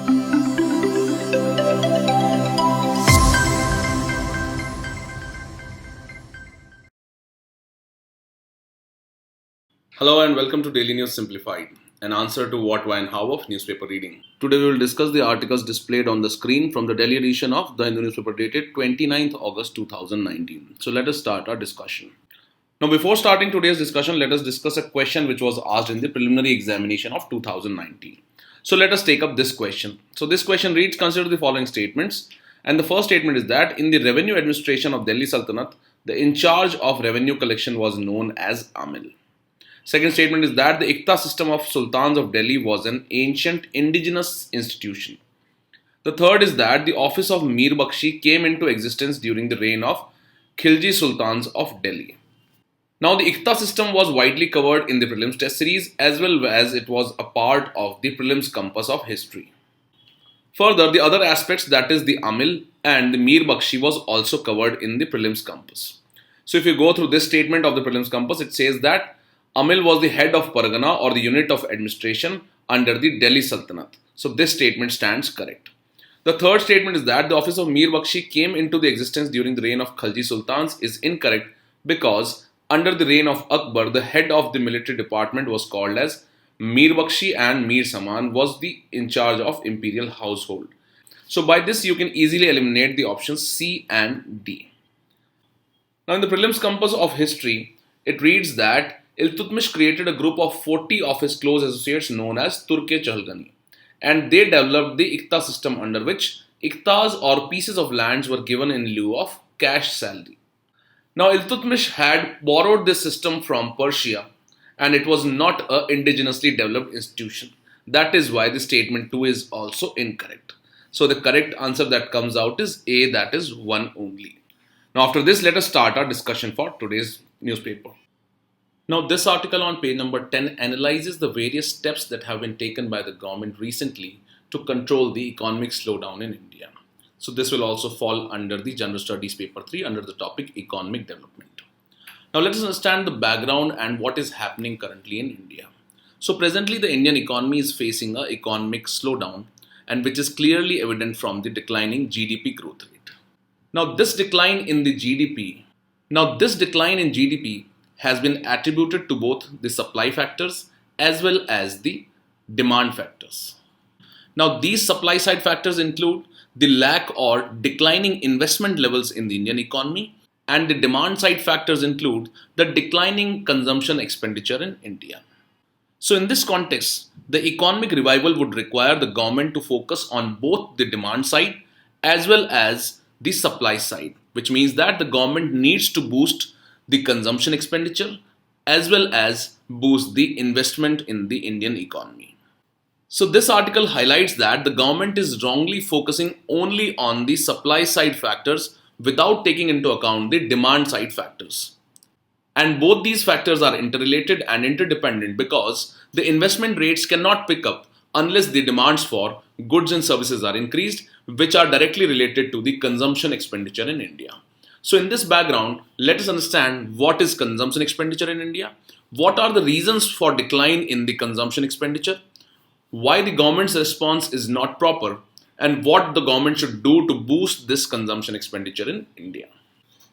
Hello and welcome to Daily News Simplified, an answer to what, why and how of newspaper reading. Today we will discuss the articles displayed on the screen from the Delhi edition of the Hindu newspaper dated 29th August 2019. So let us start our discussion. Now before starting today's discussion, let us discuss a question which was asked in the preliminary examination of 2019. So let us take up this question. So this question reads, consider the following statements. And the first statement is that in the revenue administration of Delhi Sultanate, the in charge of revenue collection was known as Amil. Second statement is that the Iqta system of Sultans of Delhi was an ancient indigenous institution. The third is that the office of Mir Bakshi came into existence during the reign of Khilji Sultans of Delhi. Now, the Iqta system was widely covered in the Prelims test series as well as it was a part of the Prelims compass of history. Further, the other aspects, that is the Amil and the Mir Bakshi, was also covered in the Prelims compass. So, if you go through this statement of the Prelims compass, it says that Amil was the head of Pargana or the unit of administration under the Delhi Sultanate. So this statement stands correct. The third statement is that the office of Mir Bakshi came into the existence during the reign of Khilji Sultans is incorrect because under the reign of Akbar, the head of the military department was called as Mir Bakshi and Mir Saman was the in charge of imperial household. So by this you can easily eliminate the options C and D. Now in the Prelims compass of history, it reads that Iltutmish created a group of 40 of his close associates known as Turke Chahalgani, and they developed the Iqta system under which Iqtas or pieces of lands were given in lieu of cash salary. Now Iltutmish had borrowed this system from Persia and it was not a indigenously developed institution. That is why the statement 2 is also incorrect. So the correct answer that comes out is A, that is 1 only. Now after this, let us start our discussion for today's newspaper. Now, this article on page number 10 analyzes the various steps that have been taken by the government recently to control the economic slowdown in India. So, this will also fall under the General Studies paper 3 under the topic economic development. Now, let us understand the background and what is happening currently in India. So, presently the Indian economy is facing an economic slowdown and which is clearly evident from the declining GDP growth rate. Now, this decline in GDP has been attributed to both the supply factors as well as the demand factors. Now, these supply side factors include the lack or declining investment levels in the Indian economy, and the demand side factors include the declining consumption expenditure in India. So, in this context, the economic revival would require the government to focus on both the demand side as well as the supply side, which means that the government needs to boost the consumption expenditure as well as boost the investment in the Indian economy. So this article highlights that the government is wrongly focusing only on the supply side factors without taking into account the demand side factors. And both these factors are interrelated and interdependent because the investment rates cannot pick up unless the demands for goods and services are increased, which are directly related to the consumption expenditure in India. So in this background, let us understand what is consumption expenditure in India, what are the reasons for decline in the consumption expenditure, why the government's response is not proper, and what the government should do to boost this consumption expenditure in India.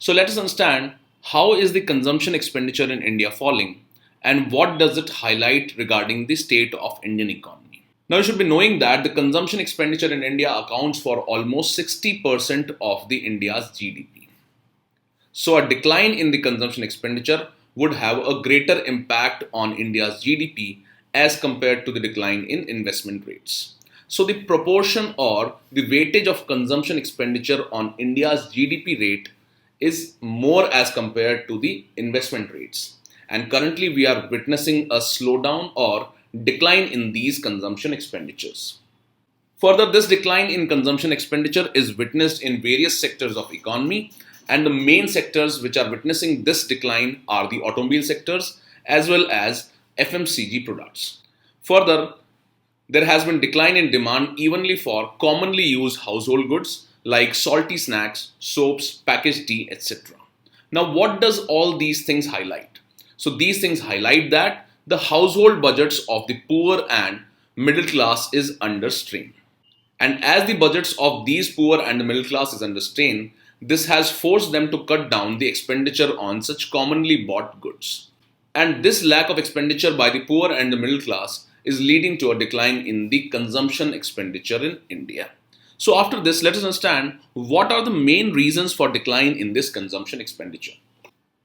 So let us understand how is the consumption expenditure in India falling and what does it highlight regarding the state of Indian economy. Now you should be knowing that the consumption expenditure in India accounts for almost 60% of the India's GDP. So a decline in the consumption expenditure would have a greater impact on India's GDP as compared to the decline in investment rates. So the proportion or the weightage of consumption expenditure on India's GDP rate is more as compared to the investment rates. And currently we are witnessing a slowdown or decline in these consumption expenditures. Further, this decline in consumption expenditure is witnessed in various sectors of economy, and the main sectors which are witnessing this decline are the automobile sectors as well as FMCG products. Further, there has been decline in demand evenly for commonly used household goods like salty snacks, soaps, packaged tea, etc. Now, what does all these things highlight? So these things highlight that the household budgets of the poor and middle class is under strain. And as the budgets of these poor and the middle class is under strain, this has forced them to cut down the expenditure on such commonly bought goods. And this lack of expenditure by the poor and the middle class is leading to a decline in the consumption expenditure in India. So after this, let us understand what are the main reasons for decline in this consumption expenditure.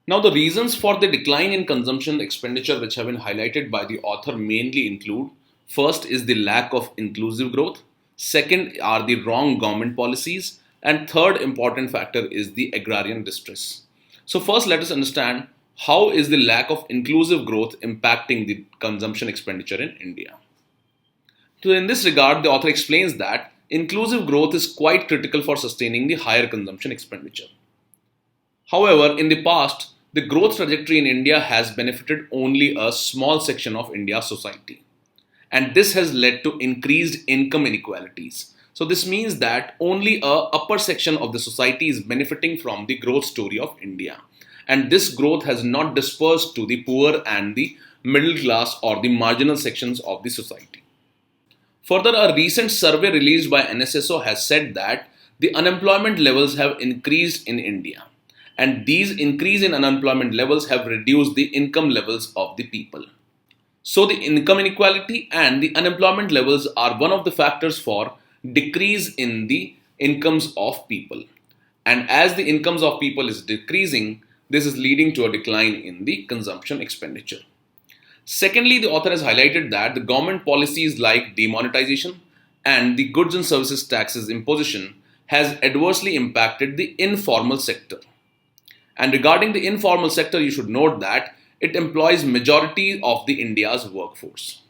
Now, the reasons for the decline in consumption expenditure which have been highlighted by the author mainly include: first is the lack of inclusive growth, second are the wrong government policies, and third important factor is the agrarian distress. So first let us understand how is the lack of inclusive growth impacting the consumption expenditure in India. So in this regard, the author explains that inclusive growth is quite critical for sustaining the higher consumption expenditure. However, in the past, the growth trajectory in India has benefited only a small section of India's society. And this has led to increased income inequalities. So this means that only a upper section of the society is benefiting from the growth story of India. And this growth has not dispersed to the poor and the middle class or the marginal sections of the society. Further, a recent survey released by NSSO has said that the unemployment levels have increased in India. And these increase in unemployment levels have reduced the income levels of the people. So the income inequality and the unemployment levels are one of the factors for decrease in the incomes of people. And as the incomes of people is decreasing, this is leading to a decline in the consumption expenditure. Secondly, the author has highlighted that the government policies like demonetization and the goods and services taxes imposition has adversely impacted the informal sector. And regarding the informal sector, you should note that it employs majority of the India's workforce.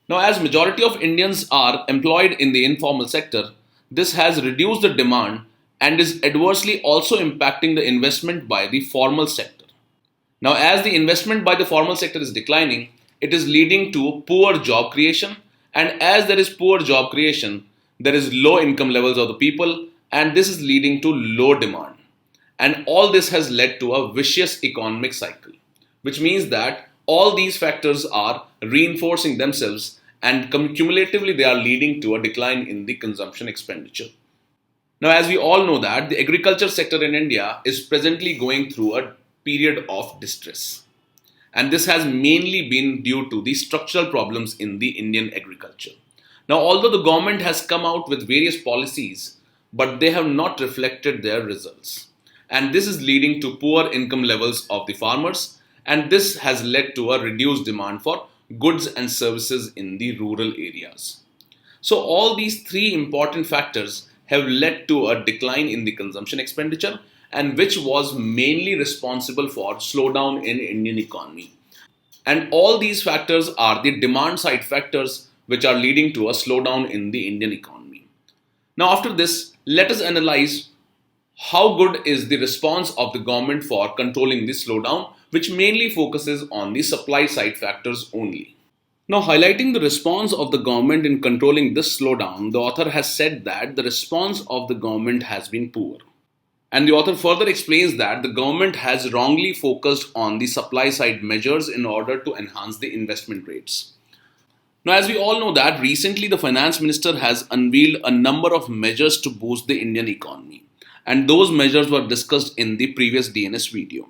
Now, as majority of Indians are employed in the informal sector, this has reduced the demand and is adversely also impacting the investment by the formal sector. Now, as the investment by the formal sector is declining, it is leading to poor job creation, and as there is poor job creation, there is low income levels of the people, and this is leading to low demand. And all this has led to a vicious economic cycle, which means that all these factors are reinforcing themselves and cumulatively they are leading to a decline in the consumption expenditure. Now, as we all know that the agriculture sector in India is presently going through a period of distress. And this has mainly been due to the structural problems in the Indian agriculture. Now, although the government has come out with various policies, but they have not reflected their results. And this is leading to poor income levels of the farmers, and this has led to a reduced demand for goods and services in the rural areas. So all these three important factors have led to a decline in the consumption expenditure, and which was mainly responsible for slowdown in Indian economy. And all these factors are the demand side factors which are leading to a slowdown in the Indian economy. Now after this, let us analyze how good is the response of the government for controlling this slowdown, which mainly focuses on the supply side factors only. Now, highlighting the response of the government in controlling this slowdown, the author has said that the response of the government has been poor. And the author further explains that the government has wrongly focused on the supply side measures in order to enhance the investment rates. Now, as we all know that recently the finance minister has unveiled a number of measures to boost the Indian economy. And those measures were discussed in the previous DNS video.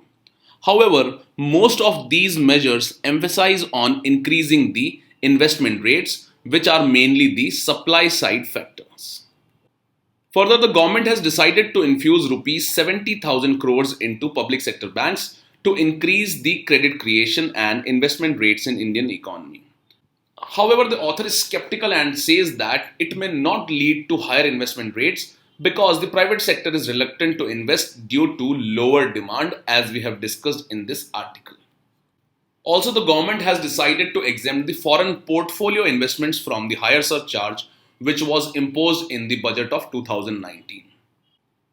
However, most of these measures emphasize on increasing the investment rates, which are mainly the supply side factors. Further, the government has decided to infuse rupees 70,000 crores into public sector banks to increase the credit creation and investment rates in Indian economy. However, the author is skeptical and says that it may not lead to higher investment rates because the private sector is reluctant to invest due to lower demand, as we have discussed in this article. Also, the government has decided to exempt the foreign portfolio investments from the higher surcharge which was imposed in the budget of 2019.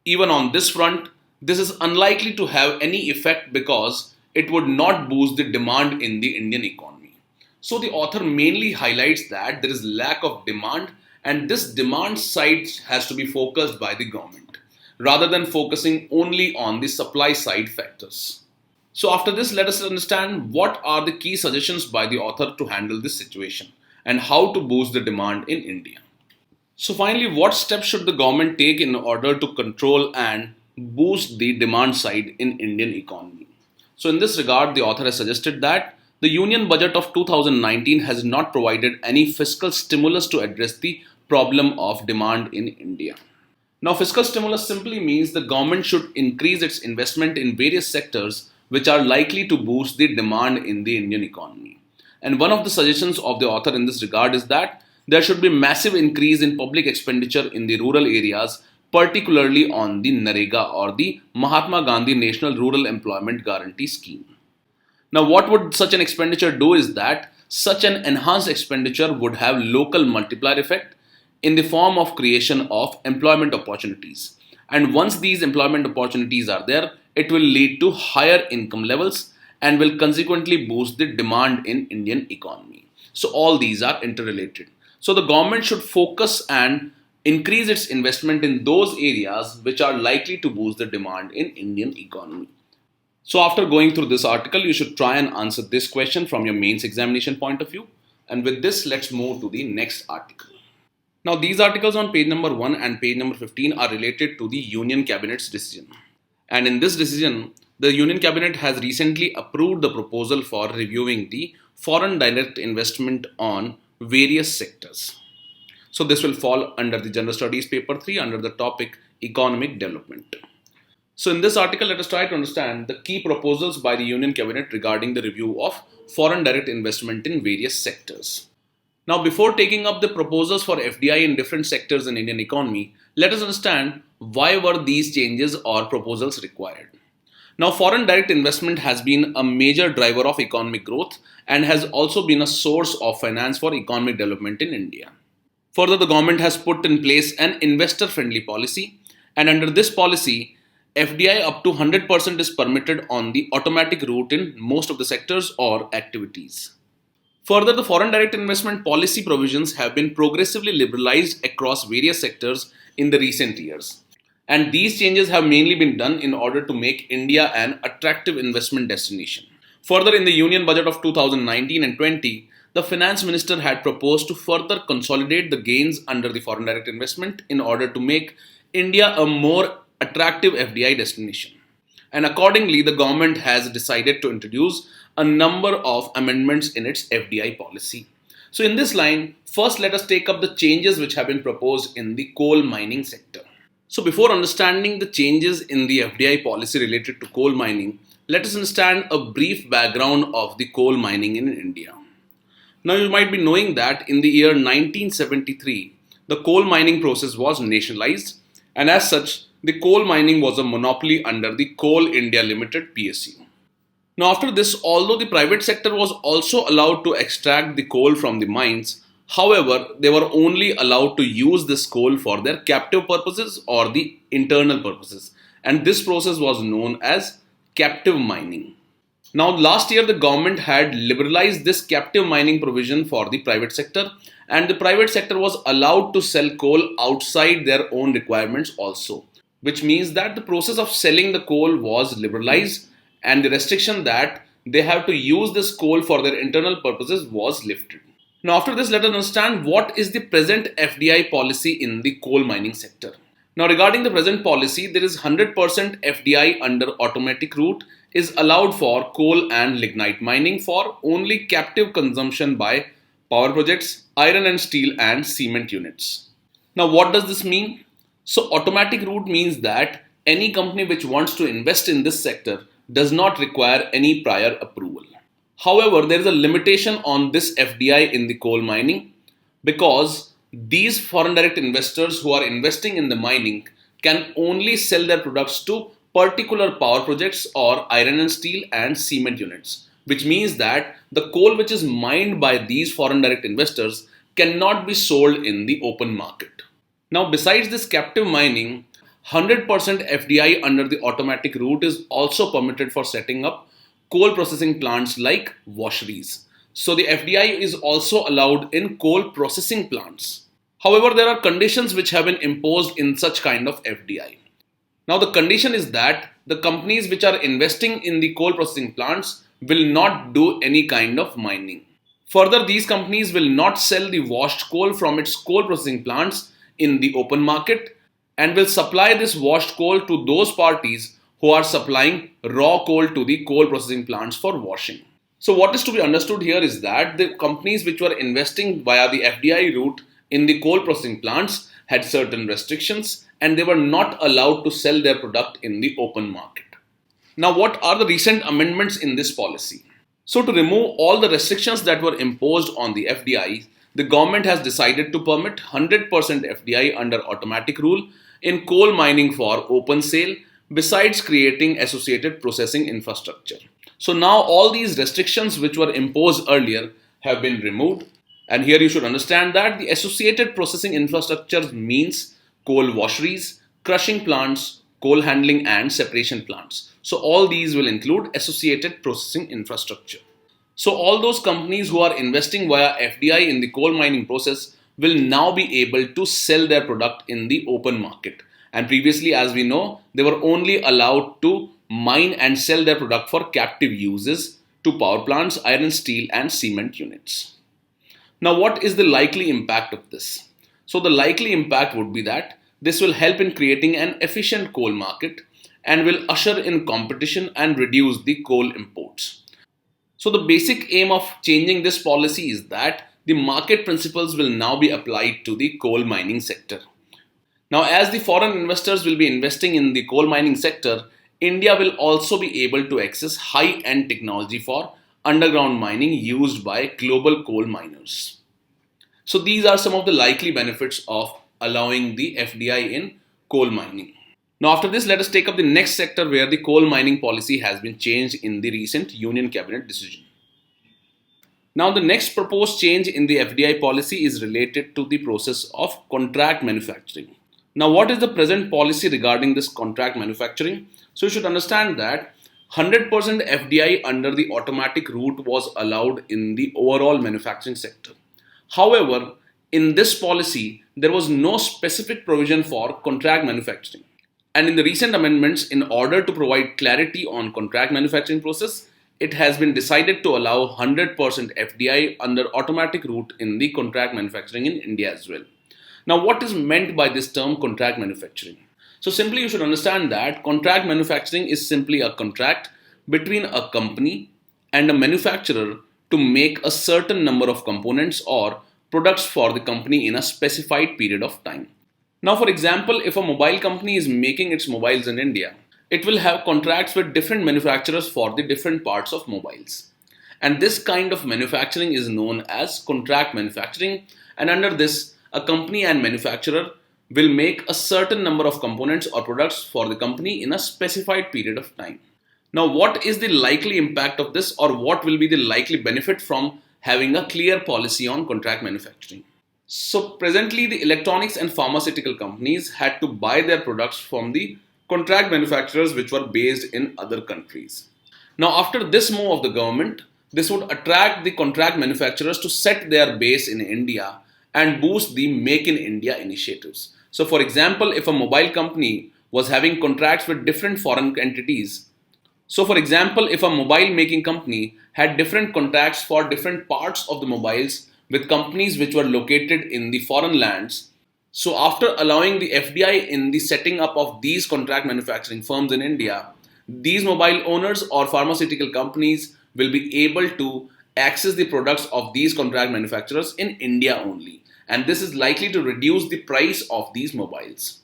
Even on this front, this is unlikely to have any effect because it would not boost the demand in the Indian economy. So the author mainly highlights that there is lack of demand, and this demand side has to be focused by the government rather than focusing only on the supply side factors. So after this, let us understand what are the key suggestions by the author to handle this situation and how to boost the demand in India. So finally, what steps should the government take in order to control and boost the demand side in Indian economy? So in this regard, the author has suggested that the Union Budget of 2019 has not provided any fiscal stimulus to address the problem of demand in India. Now, fiscal stimulus simply means the government should increase its investment in various sectors which are likely to boost the demand in the Indian economy. And one of the suggestions of the author in this regard is that there should be massive increase in public expenditure in the rural areas, particularly on the NREGA or the Mahatma Gandhi National Rural Employment Guarantee Scheme. Now, what would such an expenditure do is that such an enhanced expenditure would have local multiplier effect in the form of creation of employment opportunities. And once these employment opportunities are there, it will lead to higher income levels and will consequently boost the demand in Indian economy. So all these are interrelated. So the government should focus and increase its investment in those areas which are likely to boost the demand in Indian economy. So after going through this article, you should try and answer this question from your mains examination point of view. And with this, let's move to the next article. Now, these articles on page number 1 and page number 15 are related to the Union Cabinet's decision. And in this decision, the Union Cabinet has recently approved the proposal for reviewing the foreign direct investment on various sectors. So this will fall under the General Studies paper 3 under the topic Economic Development. So in this article, let us try to understand the key proposals by the Union Cabinet regarding the review of foreign direct investment in various sectors. Now, before taking up the proposals for FDI in different sectors in Indian economy, let us understand why were these changes or proposals required. Now, foreign direct investment has been a major driver of economic growth and has also been a source of finance for economic development in India. Further, the government has put in place an investor-friendly policy, and under this policy, FDI up to 100% is permitted on the automatic route in most of the sectors or activities. Further, the foreign direct investment policy provisions have been progressively liberalized across various sectors in the recent years. And these changes have mainly been done in order to make India an attractive investment destination. Further, in the Union Budget of 2019 and 20, the Finance Minister had proposed to further consolidate the gains under the foreign direct investment in order to make India a more attractive FDI destination. And accordingly, the government has decided to introduce a number of amendments in its FDI policy. So in this line, first let us take up the changes which have been proposed in the coal mining sector. So before understanding the changes in the FDI policy related to coal mining, let us understand a brief background of the coal mining in India. Now you might be knowing that in the year 1973, the coal mining process was nationalized, and as such, the coal mining was a monopoly under the Coal India Limited PSU. Now after this, although the private sector was also allowed to extract the coal from the mines, however, they were only allowed to use this coal for their captive purposes or the internal purposes, and this process was known as captive mining. Now last year the government had liberalized this captive mining provision for the private sector, and the private sector was allowed to sell coal outside their own requirements also, which means that the process of selling the coal was liberalized and the restriction that they have to use this coal for their internal purposes was lifted. Now after this, let us understand what is the present FDI policy in the coal mining sector. Now regarding the present policy, there is 100% FDI under automatic route is allowed for coal and lignite mining for only captive consumption by power projects, iron and steel and cement units. Now what does this mean? So automatic route means that any company which wants to invest in this sector does not require any prior approval. However, there is a limitation on this FDI in the coal mining because these foreign direct investors who are investing in the mining can only sell their products to particular power projects or iron and steel and cement units, which means that the coal which is mined by these foreign direct investors cannot be sold in the open market. Now, besides this captive mining, 100% FDI under the automatic route is also permitted for setting up coal processing plants like washeries. So the FDI is also allowed in coal processing plants. However, there are conditions which have been imposed in such kind of FDI. Now the condition is that the companies which are investing in the coal processing plants will not do any kind of mining. Further, these companies will not sell the washed coal from its coal processing plants in the open market and will supply this washed coal to those parties who are supplying raw coal to the coal processing plants for washing. So what is to be understood here is that the companies which were investing via the FDI route in the coal processing plants had certain restrictions and they were not allowed to sell their product in the open market. Now, what are the recent amendments in this policy? So, to remove all the restrictions that were imposed on the FDI, the government has decided to permit 100% FDI under automatic rule in coal mining for open sale, besides creating associated processing infrastructure. So, now all these restrictions which were imposed earlier have been removed. And here you should understand that the associated processing infrastructure means coal washeries, crushing plants, coal handling and separation plants. So all these will include associated processing infrastructure. So all those companies who are investing via FDI in the coal mining process will now be able to sell their product in the open market. And previously, as we know, they were only allowed to mine and sell their product for captive uses to power plants, iron, steel and cement units. Now, what is the likely impact of this? So the likely impact would be that this will help in creating an efficient coal market and will usher in competition and reduce the coal imports. So the basic aim of changing this policy is that the market principles will now be applied to the coal mining sector. Now, as the foreign investors will be investing in the coal mining sector, India will also be able to access high-end technology for underground mining used by global coal miners. So these are some of the likely benefits of allowing the FDI in coal mining. Now after this, let us take up the next sector where the coal mining policy has been changed in the recent Union Cabinet decision. Now the next proposed change in the FDI policy is related to the process of contract manufacturing. Now what is the present policy regarding this contract manufacturing? So you should understand that 100% FDI under the automatic route was allowed in the overall manufacturing sector. However, in this policy, there was no specific provision for contract manufacturing. And in the recent amendments, in order to provide clarity on contract manufacturing process, it has been decided to allow 100% FDI under automatic route in the contract manufacturing in India as well. Now, what is meant by this term contract manufacturing? So simply you should understand that contract manufacturing is simply a contract between a company and a manufacturer to make a certain number of components or products for the company in a specified period of time. Now, for example, if a mobile company is making its mobiles in India, it will have contracts with different manufacturers for the different parts of mobiles. And this kind of manufacturing is known as contract manufacturing, and under this, a company and manufacturer will make a certain number of components or products for the company in a specified period of time. Now, what is the likely impact of this, or what will be the likely benefit from having a clear policy on contract manufacturing? So presently, the electronics and pharmaceutical companies had to buy their products from the contract manufacturers which were based in other countries. Now, after this move of the government, this would attract the contract manufacturers to set their base in India and boost the Make in India initiatives. So for example, if a mobile company was having contracts with different foreign entities, so for example, if a mobile making company had different contracts for different parts of the mobiles with companies which were located in the foreign lands, so after allowing the FDI in the setting up of these contract manufacturing firms in India, these mobile owners or pharmaceutical companies will be able to access the products of these contract manufacturers in India only. And this is likely to reduce the price of these mobiles.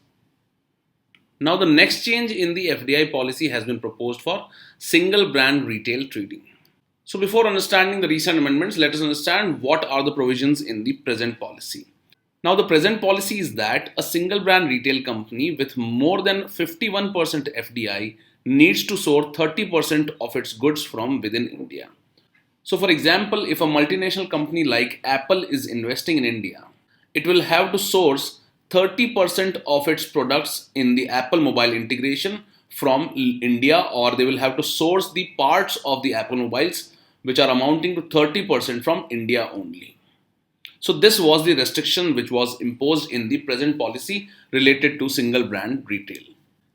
Now the next change in the FDI policy has been proposed for single brand retail trading. So before understanding the recent amendments, let us understand what are the provisions in the present policy. Now the present policy is that a single brand retail company with more than 51% FDI needs to source 30% of its goods from within India. So for example, if a multinational company like Apple is investing in India, it will have to source 30% of its products in the Apple mobile integration from India, or they will have to source the parts of the Apple mobiles which are amounting to 30% from India only. So this was the restriction which was imposed in the present policy related to single brand retail.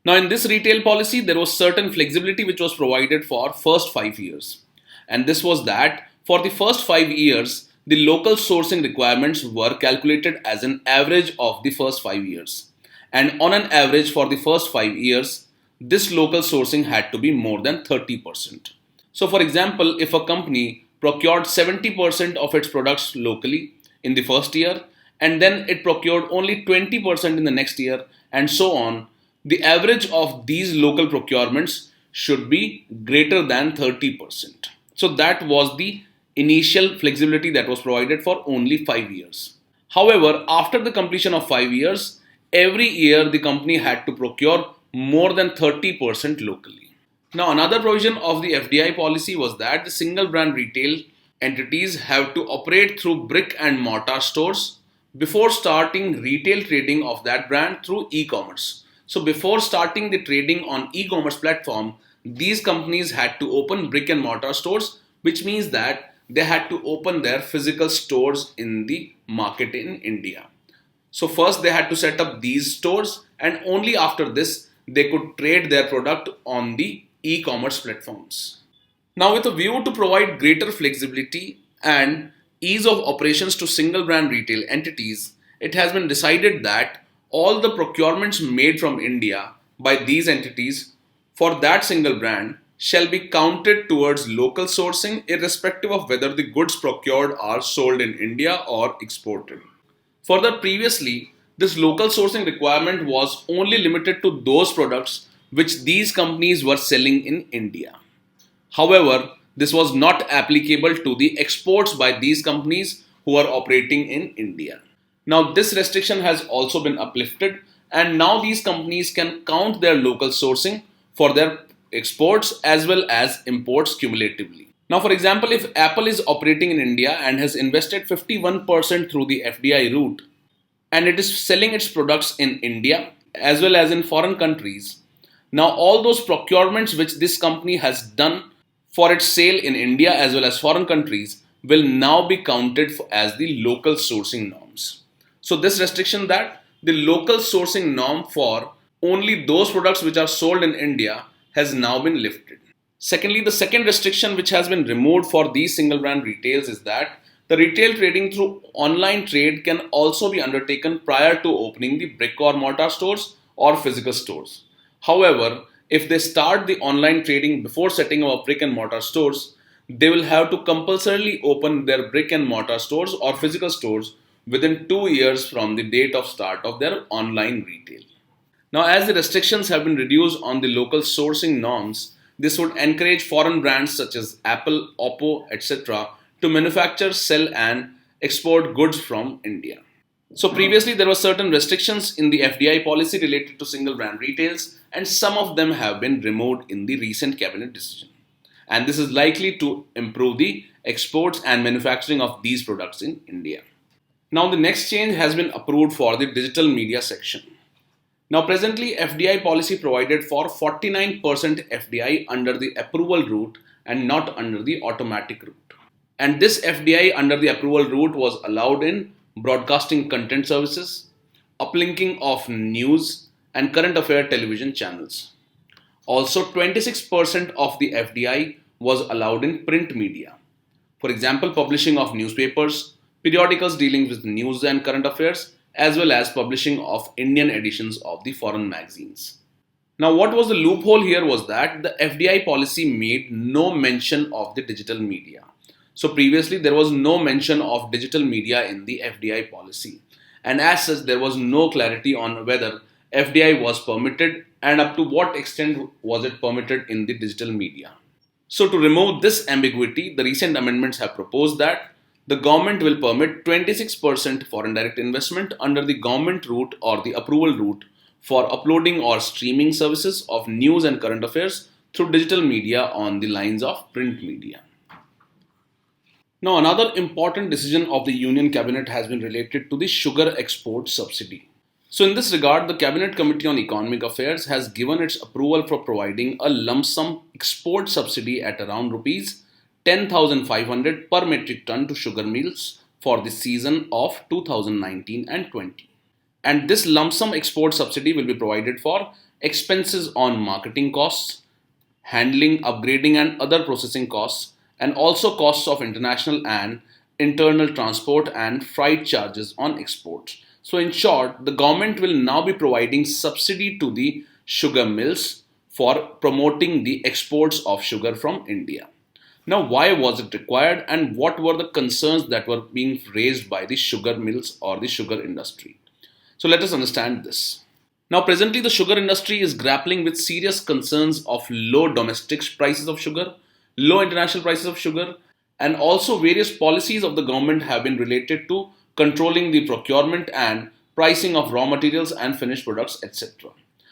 Now in this retail policy, there was certain flexibility which was provided for first 5 years. And this was that for the first 5 years, the local sourcing requirements were calculated as an average of the first 5 years. And on an average for the first 5 years, this local sourcing had to be more than 30%. So, for example, if a company procured 70% of its products locally in the first year and then it procured only 20% in the next year and so on, the average of these local procurements should be greater than 30%. So, that was the initial flexibility that was provided for only 5 years. However, after the completion of 5 years, every year the company had to procure more than 30% locally. Now, another provision of the FDI policy was that the single brand retail entities have to operate through brick and mortar stores before starting retail trading of that brand through e-commerce. So, before starting the trading on e-commerce platform, these companies had to open brick and mortar stores, which means that they had to open their physical stores in the market in India. So first they had to set up these stores and only after this they could trade their product on the e-commerce platforms. Now with a view to provide greater flexibility and ease of operations to single brand retail entities, it has been decided that all the procurements made from India by these entities for that single brand shall be counted towards local sourcing irrespective of whether the goods procured are sold in India or exported. Further, previously, this local sourcing requirement was only limited to those products which these companies were selling in India. However, this was not applicable to the exports by these companies who are operating in India. Now, this restriction has also been uplifted, and now these companies can count their local sourcing for their exports as well as imports cumulatively. Now, for example, if Apple is operating in India and has invested 51% through the FDI route and it is selling its products in India as well as in foreign countries, now all those procurements which this company has done for its sale in India as well as foreign countries will now be counted as the local sourcing norms. So, this restriction that the local sourcing norm for only those products which are sold in India has now been lifted. Secondly, the second restriction which has been removed for these single brand retails is that the retail trading through online trade can also be undertaken prior to opening the brick or mortar stores or physical stores. However, if they start the online trading before setting up brick and mortar stores, they will have to compulsorily open their brick and mortar stores or physical stores within 2 years from the date of start of their online retail. Now, as the restrictions have been reduced on the local sourcing norms, this would encourage foreign brands such as Apple, Oppo, etc. to manufacture, sell and export goods from India. So previously there were certain restrictions in the FDI policy related to single brand retails and some of them have been removed in the recent cabinet decision. And this is likely to improve the exports and manufacturing of these products in India. Now the next change has been approved for the digital media section. Now presently FDI policy provided for 49% FDI under the approval route and not under the automatic route. And this FDI under the approval route was allowed in broadcasting content services, uplinking of news and current affair television channels. Also 26% of the FDI was allowed in print media. For example, publishing of newspapers, periodicals dealing with news and current affairs, as well as publishing of Indian editions of the foreign magazines. Now, what was the loophole here was that the FDI policy made no mention of the digital media. So previously there was no mention of digital media in the FDI policy. And as such, there was no clarity on whether FDI was permitted and up to what extent was it permitted in the digital media. So to remove this ambiguity, the recent amendments have proposed that the government will permit 26% foreign direct investment under the government route or the approval route for uploading or streaming services of news and current affairs through digital media on the lines of print media. Now, another important decision of the Union Cabinet has been related to the sugar export subsidy. So, in this regard, the Cabinet Committee on Economic Affairs has given its approval for providing a lump sum export subsidy at around rupees 10,500 per metric ton to sugar mills for the season of 2019 and 20. And this lump sum export subsidy will be provided for expenses on marketing costs, handling, upgrading and other processing costs, and also costs of international and internal transport and freight charges on exports. So in short, the government will now be providing subsidy to the sugar mills for promoting the exports of sugar from India. Now, why was it required and what were the concerns that were being raised by the sugar mills or the sugar industry? So let us understand this. Now, presently, the sugar industry is grappling with serious concerns of low domestic prices of sugar, low international prices of sugar, and also various policies of the government have been related to controlling the procurement and pricing of raw materials and finished products, etc.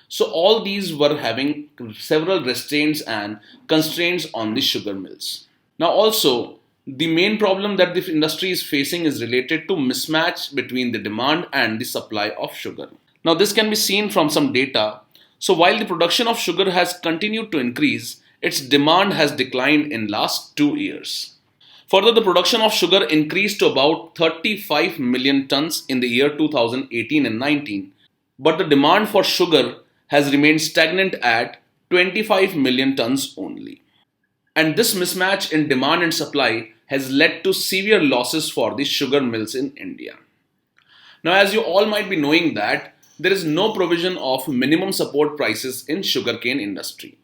So, all these were having several restraints and constraints on the sugar mills. Now, also, the main problem that the industry is facing is related to mismatch between the demand and the supply of sugar. Now, this can be seen from some data. So, while the production of sugar has continued to increase, its demand has declined in last 2 years. Further, the production of sugar increased to about 35 million tons in the year 2018 and 19, but the demand for sugar has remained stagnant at 25 million tons only. And this mismatch in demand and supply has led to severe losses for the sugar mills in India. Now, as you all might be knowing that there is no provision of minimum support prices in sugarcane industry.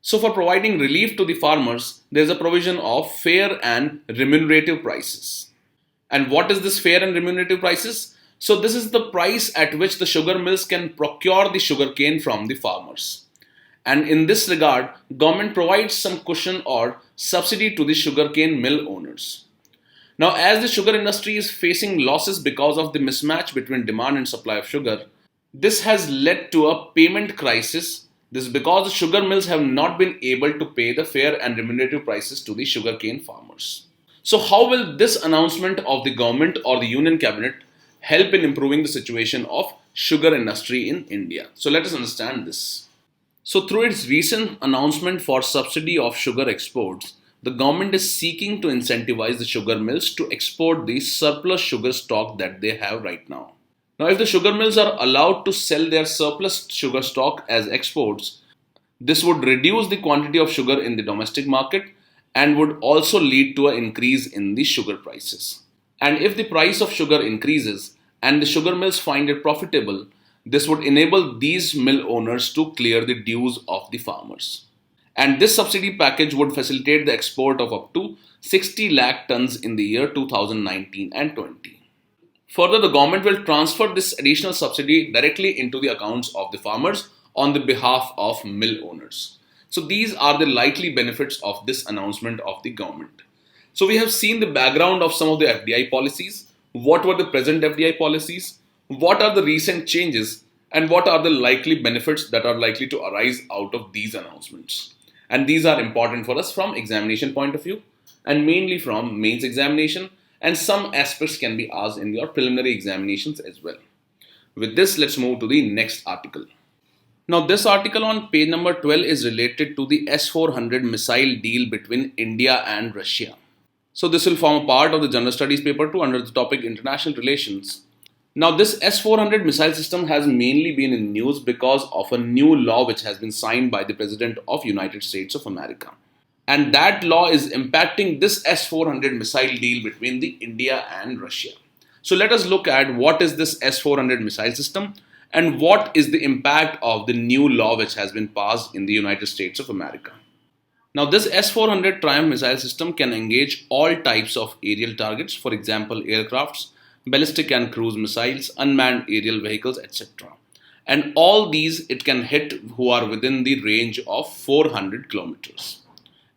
So for providing relief to the farmers, there is a provision of fair and remunerative prices. And what is this fair and remunerative prices? So this is the price at which the sugar mills can procure the sugarcane from the farmers. And in this regard, government provides some cushion or subsidy to the sugarcane mill owners. Now, as the sugar industry is facing losses because of the mismatch between demand and supply of sugar, this has led to a payment crisis. This is because the sugar mills have not been able to pay the fair and remunerative prices to the sugarcane farmers. So, how will this announcement of the government or the union cabinet help in improving the situation of sugar industry in India? So, let us understand this. So, through its recent announcement for subsidy of sugar exports, the government is seeking to incentivize the sugar mills to export the surplus sugar stock that they have right now. Now, if the sugar mills are allowed to sell their surplus sugar stock as exports, this would reduce the quantity of sugar in the domestic market and would also lead to an increase in the sugar prices. And if the price of sugar increases and the sugar mills find it profitable, this would enable these mill owners to clear the dues of the farmers. And this subsidy package would facilitate the export of up to 60 lakh tons in the year 2019 and 20. Further, the government will transfer this additional subsidy directly into the accounts of the farmers on the behalf of mill owners. So these are the likely benefits of this announcement of the government. So we have seen the background of some of the FDI policies. What were the present FDI policies? What are the recent changes? And what are the likely benefits that are likely to arise out of these announcements? And these are important for us from examination point of view and mainly from mains examination, and some aspects can be asked in your preliminary examinations as well. With this, let's move to the next article. Now, this article on page number 12 is related to the S-400 missile deal between India and Russia. So this will form a part of the General Studies paper 2 under the topic International Relations. Now, this S-400 missile system has mainly been in news because of a new law which has been signed by the President of United States of America. And that law is impacting this S-400 missile deal between the India and Russia. So let us look at what is this S-400 missile system and what is the impact of the new law which has been passed in the United States of America. Now, this S-400 Triumph missile system can engage all types of aerial targets, for example, aircrafts, ballistic and cruise missiles, unmanned aerial vehicles, etc. And all these it can hit who are within the range of 400 kilometers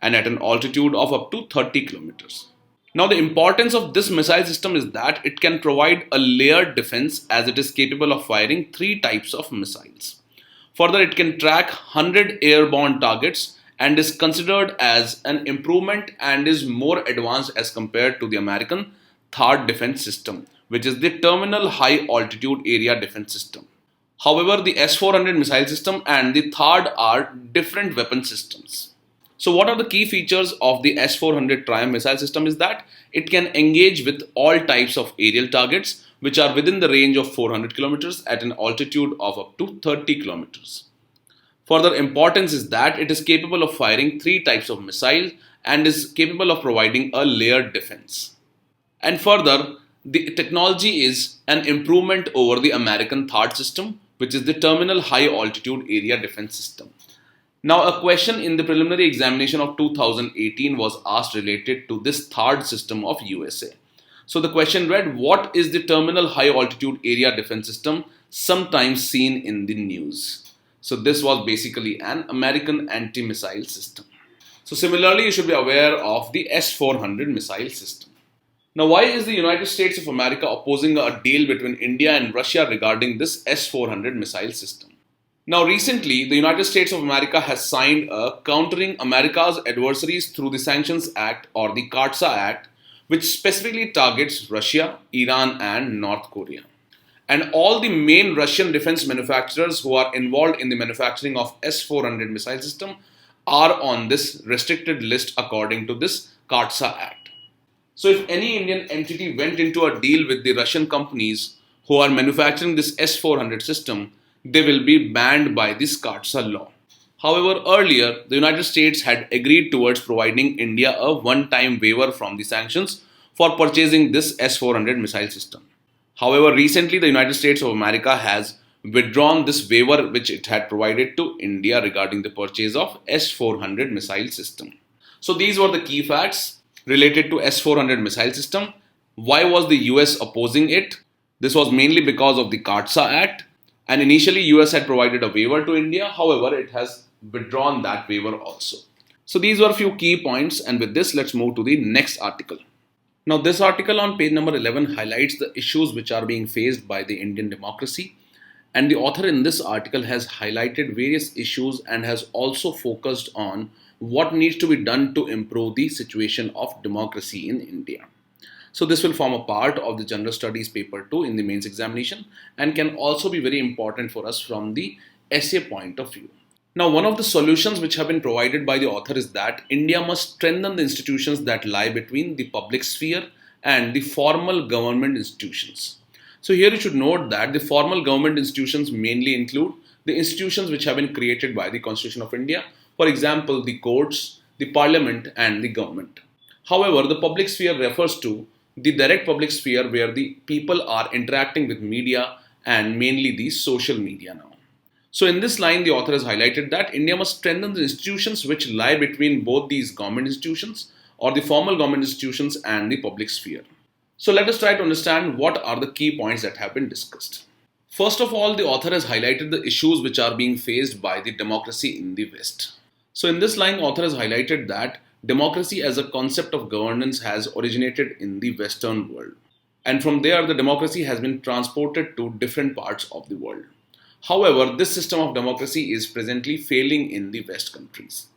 and at an altitude of up to 30 kilometers. Now, the importance of this missile system is that it can provide a layered defense as it is capable of firing 3 types of missiles. Further, it can track 100 airborne targets and is considered as an improvement and is more advanced as compared to the American THAAD defense system, which is the Terminal High Altitude Area Defense System. However, the S-400 missile system and the THAAD are different weapon systems. So what are the key features of the S-400 Triumph missile system is that it can engage with all types of aerial targets which are within the range of 400 kilometers at an altitude of up to 30 kilometers. Further importance is that it is capable of firing 3 types of missiles and is capable of providing a layered defense. And further, the technology is an improvement over the American THAAD system, which is the Terminal High Altitude Area Defense System. Now, a question in the preliminary examination of 2018 was asked related to this THAAD system of USA. So the question read, what is the Terminal High Altitude Area Defense System, sometimes seen in the news? So this was basically an American anti-missile system. So similarly, you should be aware of the S-400 missile system. Now, why is the United States of America opposing a deal between India and Russia regarding this S-400 missile system? Now, recently, the United States of America has signed a Countering America's Adversaries Through the Sanctions Act, or the CAATSA Act, which specifically targets Russia, Iran and North Korea. And all the main Russian defense manufacturers who are involved in the manufacturing of S-400 missile system are on this restricted list according to this CAATSA Act. So if any Indian entity went into a deal with the Russian companies who are manufacturing this S-400 system, they will be banned by this CAATSA law. However, earlier, the United States had agreed towards providing India a one-time waiver from the sanctions for purchasing this S-400 missile system. However, recently, the United States of America has withdrawn this waiver which it had provided to India regarding the purchase of S-400 missile system. So these were the key facts related to S-400 missile system. Why was the US opposing it? This was mainly because of the CAATSA Act, and initially US had provided a waiver to India. However, it has withdrawn that waiver also. So these were a few key points, and with this, let's move to the next article. Now, this article on page number 11 highlights the issues which are being faced by the Indian democracy. And the author in this article has highlighted various issues and has also focused on what needs to be done to improve the situation of democracy in India. So this will form a part of the General Studies paper 2 in the mains examination and can also be very important for us from the essay point of view. Now, one of the solutions which have been provided by the author is that India must strengthen the institutions that lie between the public sphere and the formal government institutions. So here you should note that the formal government institutions mainly include the institutions which have been created by the Constitution of India. For example, the courts, the parliament and the government. However, the public sphere refers to the direct public sphere where the people are interacting with media and mainly the social media now. So in this line, the author has highlighted that India must strengthen the institutions which lie between both these government institutions or the formal government institutions and the public sphere. So let us try to understand what are the key points that have been discussed. First of all, the author has highlighted the issues which are being faced by the democracy in the West. So in this line, the author has highlighted that democracy as a concept of governance has originated in the Western world. And from there, the democracy has been transported to different parts of the world. However, this system of democracy is presently failing in the West countries.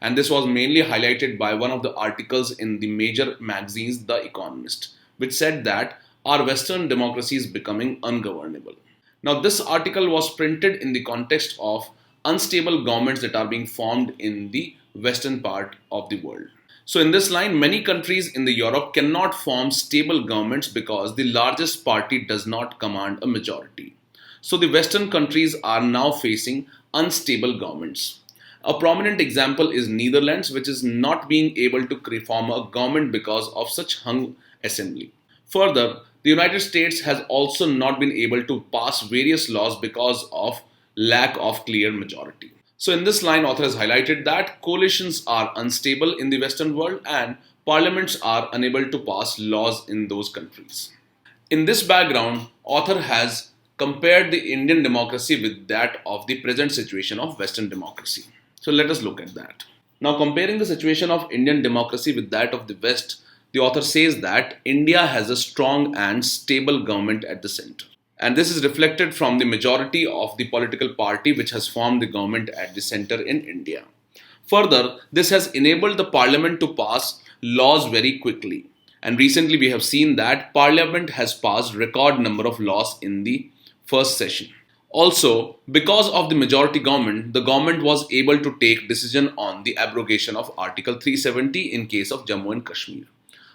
And this was mainly highlighted by one of the articles in the major magazines, The Economist, which said that our Western democracy is becoming ungovernable. Now, this article was printed in the context of unstable governments that are being formed in the Western part of the world. So in this line, many countries in the Europe cannot form stable governments because the largest party does not command a majority. So the Western countries are now facing unstable governments. A prominent example is Netherlands, which is not being able to form a government because of such hung assembly. Further, the United States has also not been able to pass various laws because of lack of clear majority. So in this line, author has highlighted that coalitions are unstable in the Western world and parliaments are unable to pass laws in those countries. In this background, author has compared the Indian democracy with that of the present situation of Western democracy. So let us look at that. Now, comparing the situation of Indian democracy with that of the West, the author says that India has a strong and stable government at the center. And this is reflected from the majority of the political party which has formed the government at the center in India. Further, this has enabled the parliament to pass laws very quickly. And recently we have seen that parliament has passed record number of laws in the first session. Also, because of the majority government, the government was able to take decision on the abrogation of Article 370 in case of Jammu and Kashmir.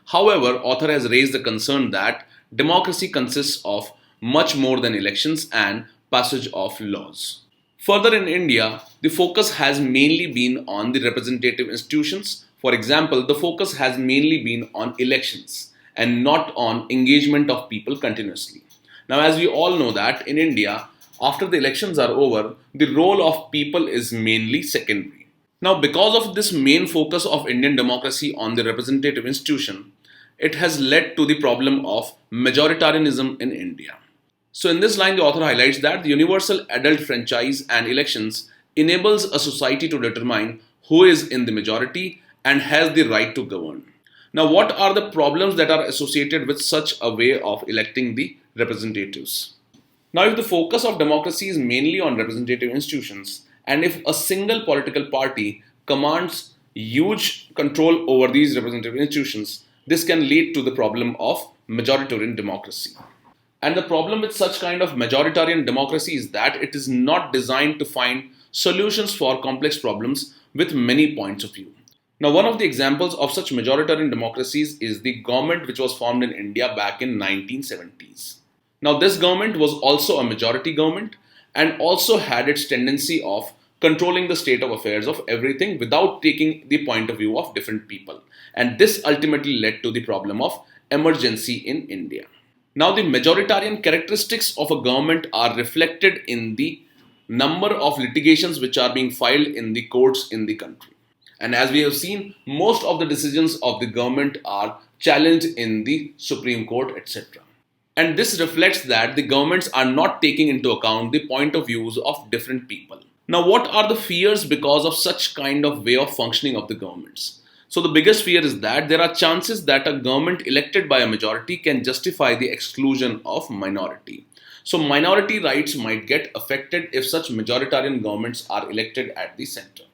However, author has raised the concern that democracy consists of much more than elections and passage of laws. Further, in India, the focus has mainly been on the representative institutions. For example, the focus has mainly been on elections. and not on engagement of people continuously. Now, as we all know that in India, after the elections are over, the role of people is mainly secondary. Now, because of this main focus of Indian democracy on the representative institution, it has led to the problem of majoritarianism in India. So in this line, the author highlights that the universal adult franchise and elections enables a society to determine who is in the majority and has the right to govern. Now, what are the problems that are associated with such a way of electing the representatives? Now, if the focus of democracy is mainly on representative institutions, and if a single political party commands huge control over these representative institutions, this can lead to the problem of majoritarian democracy. And the problem with such kind of majoritarian democracy is that it is not designed to find solutions for complex problems with many points of view. Now, one of the examples of such majoritarian democracies is the government which was formed in India back in 1970s. Now, this government was also a majority government and also had its tendency of controlling the state of affairs of everything without taking the point of view of different people. And this ultimately led to the problem of emergency in India. Now, the majoritarian characteristics of a government are reflected in the number of litigations which are being filed in the courts in the country. And as we have seen, most of the decisions of the government are challenged in the Supreme Court, etc. And this reflects that the governments are not taking into account the point of views of different people. Now, what are the fears because of such kind of way of functioning of the governments? So the biggest fear is that there are chances that a government elected by a majority can justify the exclusion of minority. So minority rights might get affected if such majoritarian governments are elected at the center.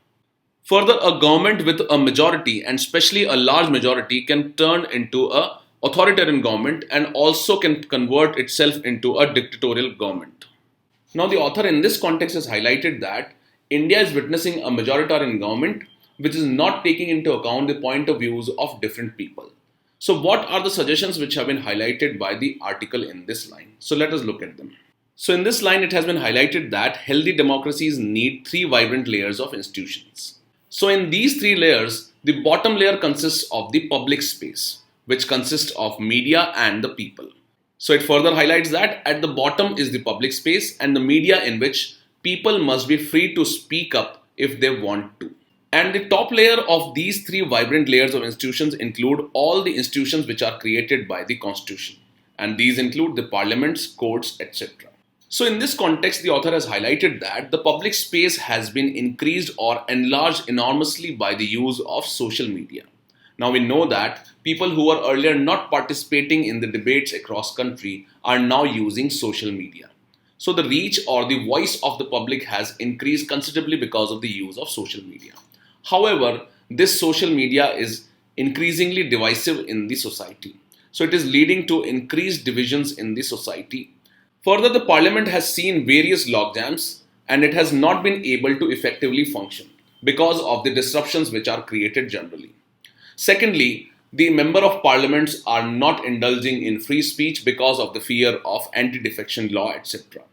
Further, a government with a majority and especially a large majority can turn into a authoritarian government and also can convert itself into a dictatorial government. Now, the author in this context has highlighted that India is witnessing a majoritarian government which is not taking into account the point of views of different people. So what are the suggestions which have been highlighted by the article in this line? So let us look at them. So in this line, it has been highlighted that healthy democracies need three vibrant layers of institutions. So in these three layers, the bottom layer consists of the public space, which consists of media and the people. So it further highlights that at the bottom is the public space and the media in which people must be free to speak up if they want to. And the top layer of these three vibrant layers of institutions include all the institutions which are created by the Constitution. And these include the parliaments, courts, etc. So in this context, the author has highlighted that the public space has been increased or enlarged enormously by the use of social media. Now we know that people who were earlier not participating in the debates across country are now using social media. So the reach or the voice of the public has increased considerably because of the use of social media. However, this social media is increasingly divisive in the society. So it is leading to increased divisions in the society. Further, the parliament has seen various logjams and it has not been able to effectively function because of the disruptions which are created generally. Secondly, the member of parliaments are not indulging in free speech because of the fear of anti-defection law, etc.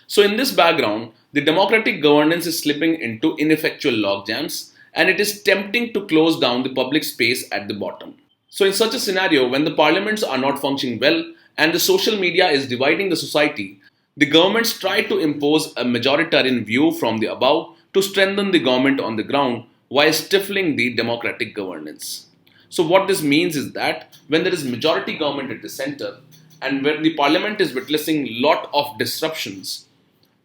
So in this background, the democratic governance is slipping into ineffectual logjams and it is tempting to close down the public space at the bottom. So in such a scenario, when the parliaments are not functioning well and the social media is dividing the society, the governments try to impose a majoritarian view from the above to strengthen the government on the ground while stifling the democratic governance. So what this means is that when there is majority government at the center and when the parliament is witnessing lot of disruptions,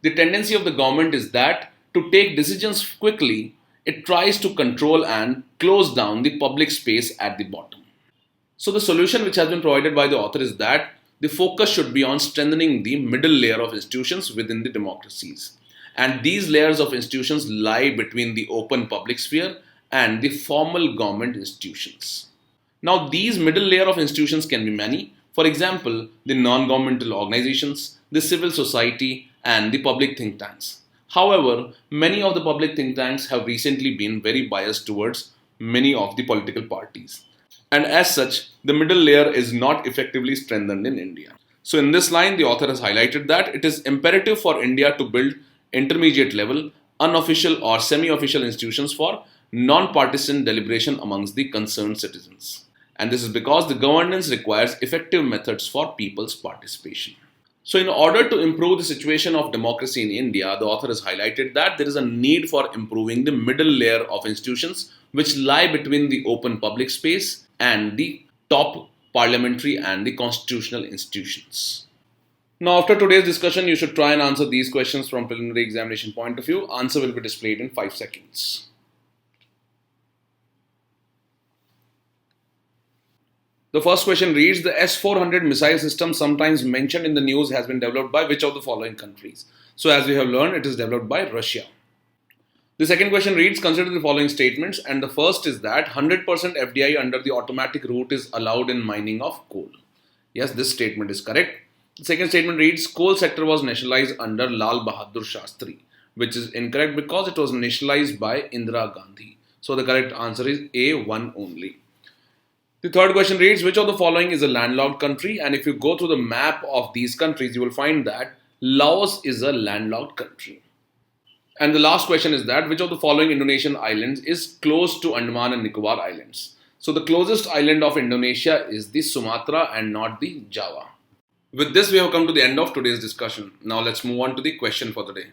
the tendency of the government is that to take decisions quickly, it tries to control and close down the public space at the bottom. So the solution which has been provided by the author is that the focus should be on strengthening the middle layer of institutions within the democracies. And these layers of institutions lie between the open public sphere and the formal government institutions. Now, these middle layer of institutions can be many. For example, the non-governmental organizations, the civil society, and the public think tanks. However, many of the public think tanks have recently been very biased towards many of the political parties. And as such, the middle layer is not effectively strengthened in India. So in this line, the author has highlighted that it is imperative for India to build intermediate level, unofficial or semi-official institutions for non-partisan deliberation amongst the concerned citizens. And this is because the governance requires effective methods for people's participation. So, in order to improve the situation of democracy in India, the author has highlighted that there is a need for improving the middle layer of institutions which lie between the open public space and the top parliamentary and the constitutional institutions. Now, after today's discussion, you should try and answer these questions from preliminary examination point of view. Answer will be displayed in 5 seconds. The first question reads, the S-400 missile system sometimes mentioned in the news has been developed by which of the following countries? So as we have learned, it is developed by Russia. The second question reads, consider the following statements, and the first is that 100% FDI under the automatic route is allowed in mining of coal. Yes, this statement is correct. The second statement reads, coal sector was nationalized under Lal Bahadur Shastri, which is incorrect because it was nationalized by Indira Gandhi. So the correct answer is A1 only. The third question reads, which of the following is a landlocked country? And if you go through the map of these countries, you will find that Laos is a landlocked country. And the last question is that, which of the following Indonesian islands is close to Andaman and Nicobar Islands? So the closest island of Indonesia is the Sumatra and not the Java. With this, we have come to the end of today's discussion. Now let's move on to the question for the day.